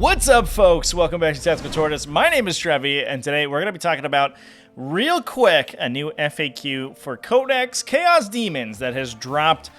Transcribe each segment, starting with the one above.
What's up, folks? Welcome back to Tactical Tortoise. My name is Trevi, and today we're going to be talking about, real quick, a new FAQ for Codex Chaos Demons that has dropped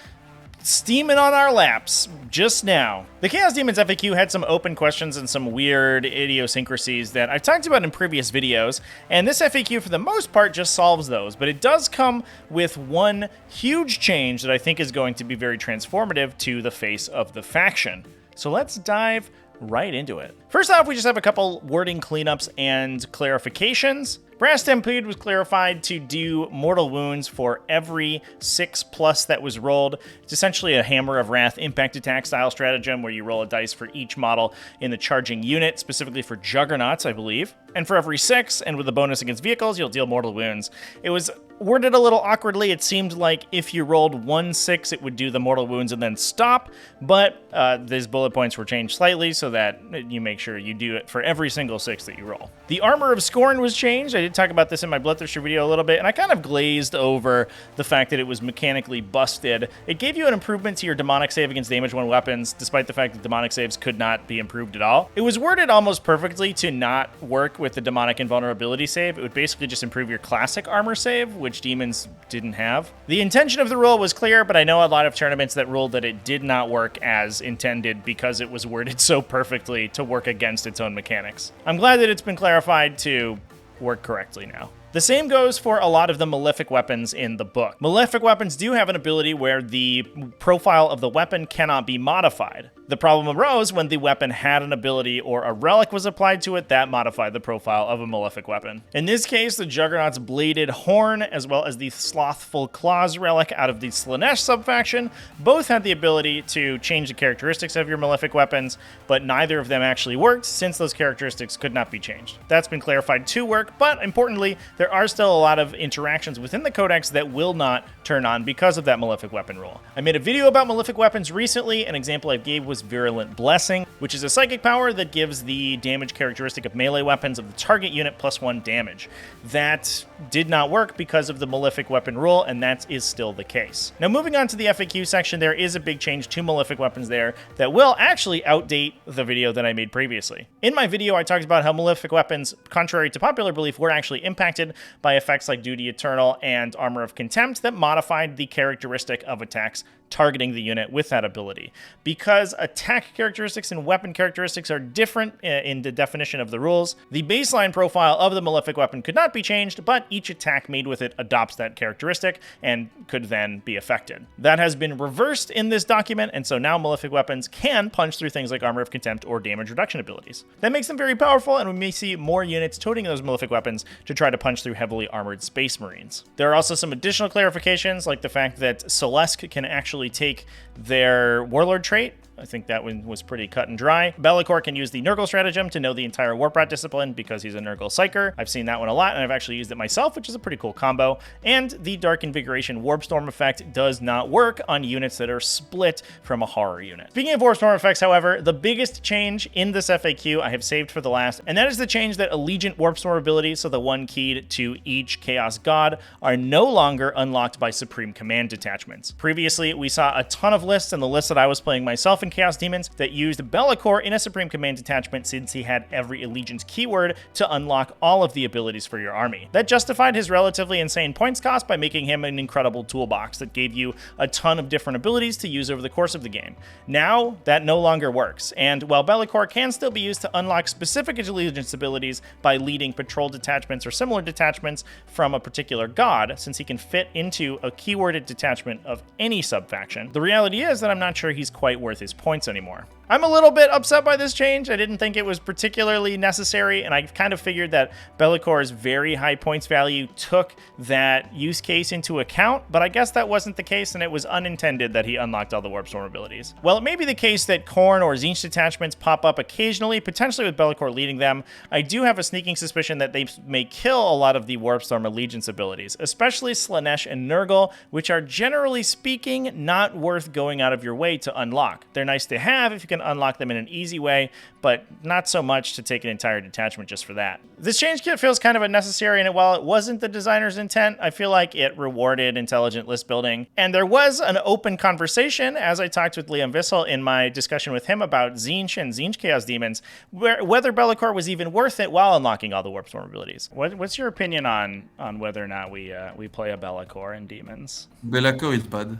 steaming on our laps just now. The Chaos Demons FAQ had some open questions and some weird idiosyncrasies that I've talked about in previous videos, and this FAQ for the most part just solves those, but it does come with one huge change that I think is going to be very transformative to the face of the faction. So let's dive right into it. First off, we just have a couple wording cleanups and clarifications. Brass Stampede was clarified to do mortal wounds for every 6+ that was rolled. It's essentially a Hammer of Wrath impact attack style stratagem where you roll a dice for each model in the charging unit, specifically for Juggernauts, I believe. And for every 6, and with a bonus against vehicles, you'll deal mortal wounds. It was worded a little awkwardly. It seemed like if you rolled 1 6, it would do the mortal wounds and then stop, but these bullet points were changed slightly so that you make sure you do it for every single 6 that you roll. The Armor of Scorn was changed. I did talk about this in my Bloodthirster video a little bit, and I kind of glazed over the fact that it was mechanically busted. It gave you an improvement to your demonic save against damage 1 weapons, despite the fact that demonic saves could not be improved at all. It was worded almost perfectly to not work with the demonic invulnerability save. It would basically just improve your classic armor save, which demons didn't have. The intention of the rule was clear, but I know a lot of tournaments that ruled that it did not work as intended because it was worded so perfectly to work against its own mechanics. I'm glad that it's been clarified to work correctly now. The same goes for a lot of the Malefic weapons in the book. Malefic weapons do have an ability where the profile of the weapon cannot be modified. The problem arose when the weapon had an ability or a relic was applied to it that modified the profile of a Malefic weapon. In this case, the Juggernaut's Bladed Horn, as well as the Slothful Claws relic out of the Slaanesh subfaction, both had the ability to change the characteristics of your Malefic weapons, but neither of them actually worked since those characteristics could not be changed. That's been clarified to work, but importantly, there are still a lot of interactions within the Codex that will not turn on because of that Malefic weapon rule. I made a video about Malefic weapons recently. An example I gave was Virulent Blessing, which is a psychic power that gives the damage characteristic of melee weapons of the target unit +1 damage. That did not work because of the Malefic weapon rule, and that is still the case. Now, moving on to the FAQ section, there is a big change to Malefic weapons there that will actually outdate the video that I made previously. In my video, I talked about how Malefic weapons, contrary to popular belief, were actually impacted by effects like Duty Eternal and Armor of Contempt that modified the characteristic of attacks targeting the unit with that ability. Because attack characteristics and weapon characteristics are different in the definition of the rules, the baseline profile of the Malefic weapon could not be changed, but each attack made with it adopts that characteristic and could then be affected. That has been reversed in this document, and so now Malefic weapons can punch through things like Armor of Contempt or damage reduction abilities. That makes them very powerful, and we may see more units toting those Malefic weapons to try to punch through heavily armored Space Marines. There are also some additional clarifications, like the fact that Celeste can actually take their Warlord trait. I think that one was pretty cut and dry. Bellacor can use the Nurgle stratagem to know the entire Warprat discipline because he's a Nurgle Psyker. I've seen that one a lot, and I've actually used it myself, which is a pretty cool combo. And the Dark Invigoration Warpstorm effect does not work on units that are split from a horror unit. Speaking of Warpstorm effects, however, the biggest change in this FAQ I have saved for the last, and that is the change that Allegiant Warpstorm abilities, so the one keyed to each Chaos God, are no longer unlocked by Supreme Command detachments. Previously, we saw a ton of lists, and the list that I was playing myself in Chaos Demons, that used Bellacor in a Supreme Command detachment since he had every Allegiance keyword to unlock all of the abilities for your army. That justified his relatively insane points cost by making him an incredible toolbox that gave you a ton of different abilities to use over the course of the game. Now, that no longer works, and while Bellacor can still be used to unlock specific Allegiance abilities by leading patrol detachments or similar detachments from a particular god, since he can fit into a keyworded detachment of any subfaction, the reality is that I'm not sure he's quite worth his points anymore. I'm a little bit upset by this change. I didn't think it was particularly necessary, and I kind of figured that Bellacor's very high points value took that use case into account, but I guess that wasn't the case, and it was unintended that he unlocked all the Warpstorm abilities. Well, it may be the case that Khorne or Tzeentch detachments pop up occasionally, potentially with Bellacor leading them. I do have a sneaking suspicion that they may kill a lot of the Warpstorm Allegiance abilities, especially Slaanesh and Nurgle, which are generally speaking not worth going out of your way to unlock. They're they're nice to have if you can unlock them in an easy way, but not so much to take an entire detachment just for that. This change kit feels kind of unnecessary, and while it wasn't the designer's intent, I feel like it rewarded intelligent list building. And there was an open conversation, as I talked with Liam Vissel in my discussion with him about Tzeentch and Tzeentch Chaos Demons, whether Bellacor was even worth it while unlocking all the Warp Storm abilities. What's your opinion on whether or not we play a Bellacor in Demons? Bellacor is bad.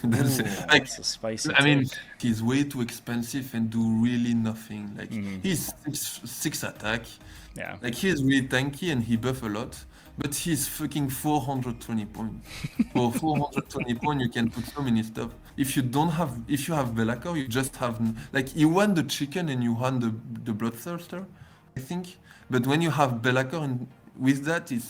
That's a spicy I mean, take. he's way too expensive and do really nothing. Like he's six attack. Yeah. Like he's really tanky and he buff a lot, but he's fucking 420 points. For 420 points, you can put so many stuff. If you have Bellacor, you just have like you want the chicken and you want the bloodthirster, I think. But when you have Bellacor and with that, you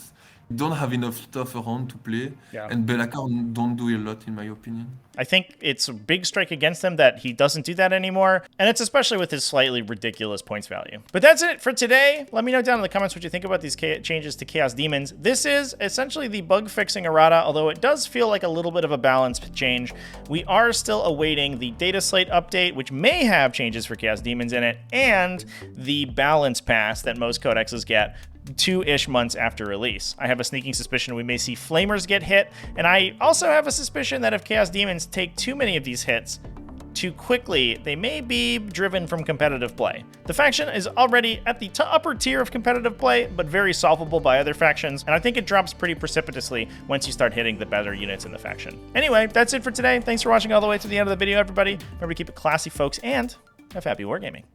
don't have enough stuff around to play, and Bellacor don't do a lot in my opinion. I think it's a big strike against him that he doesn't do that anymore, and it's especially with his slightly ridiculous points value. But that's it for today. Let me know down in the comments what you think about these changes to Chaos Demons. This is essentially the bug-fixing errata, although it does feel like a little bit of a balance change. We are still awaiting the data slate update, which may have changes for Chaos Demons in it, and the balance pass that most codexes get 2-ish months after release. I have a sneaking suspicion we may see Flamers get hit, and I also have a suspicion that if Chaos Demons take too many of these hits too quickly, they may be driven from competitive play. The faction is already at the upper tier of competitive play, but very solvable by other factions, and I think it drops pretty precipitously once you start hitting the better units in the faction. Anyway, that's it for today. Thanks for watching all the way to the end of the video, everybody. Remember to keep it classy, folks, and have happy wargaming.